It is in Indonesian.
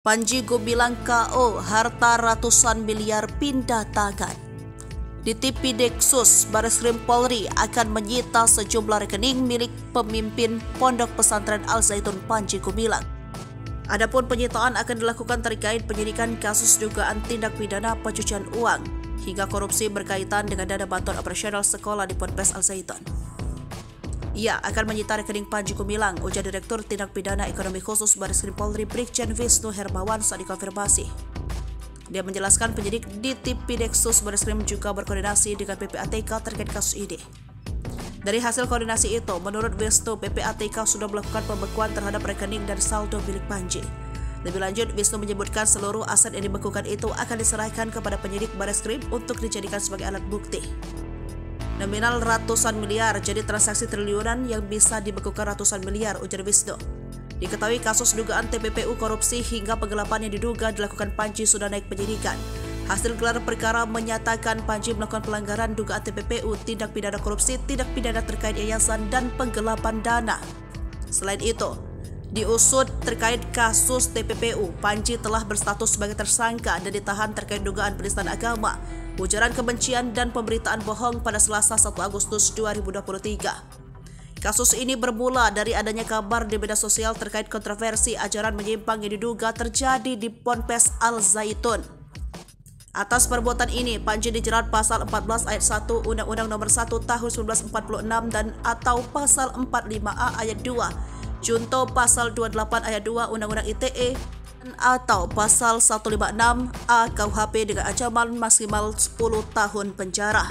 Panji Gumilang KO, harta ratusan miliar pindah tangan. Di TV Deksus, Bareskrim Polri akan menyita sejumlah rekening milik pemimpin Pondok Pesantren Al Zaitun Panji Gumilang. Adapun penyitaan akan dilakukan terkait penyidikan kasus dugaan tindak pidana pencucian uang hingga korupsi berkaitan dengan dana bantuan operasional sekolah di Ponpes Al Zaitun. Ia akan menyita rekening Panji Gumilang, ujar Direktur Tindak Pidana Ekonomi Khusus Bareskrim Polri Brigjen Wisnu Hermawan saat dikonfirmasi. Dia menjelaskan penyidik di TV Deksus Bareskrim juga berkoordinasi dengan PPATK terkait kasus ini. Dari hasil koordinasi itu, menurut Wisnu, PPATK sudah melakukan pembekuan terhadap rekening dan saldo milik Panji. Lebih lanjut, Wisnu menyebutkan seluruh aset yang dibekukan itu akan diserahkan kepada penyidik Bareskrim untuk dijadikan sebagai alat bukti. Nominal ratusan miliar, jadi transaksi triliunan yang bisa dibekukan ratusan miliar, ujar Wisnu. Diketahui kasus dugaan TPPU korupsi hingga penggelapan yang diduga dilakukan Panji sudah naik penyidikan. Hasil gelar perkara menyatakan Panji melakukan pelanggaran dugaan TPPU, tindak pidana korupsi, tindak pidana terkait yayasan, dan penggelapan dana. Selain itu, diusut terkait kasus TPPU, Panji telah berstatus sebagai tersangka dan ditahan terkait dugaan penistaan agama, ujaran kebencian, dan pemberitaan bohong pada Selasa 1 Agustus 2023. Kasus ini bermula dari adanya kabar di media sosial terkait kontroversi ajaran menyimpang yang diduga terjadi di Ponpes Al Zaitun. Atas perbuatan ini, Panji dijerat pasal 14 ayat 1 Undang-Undang Nomor 1 Tahun 1946 dan atau pasal 45A ayat 2, junto pasal 28 ayat 2 Undang-Undang ITE atau pasal 156A KUHP dengan ancaman maksimal 10 tahun penjara.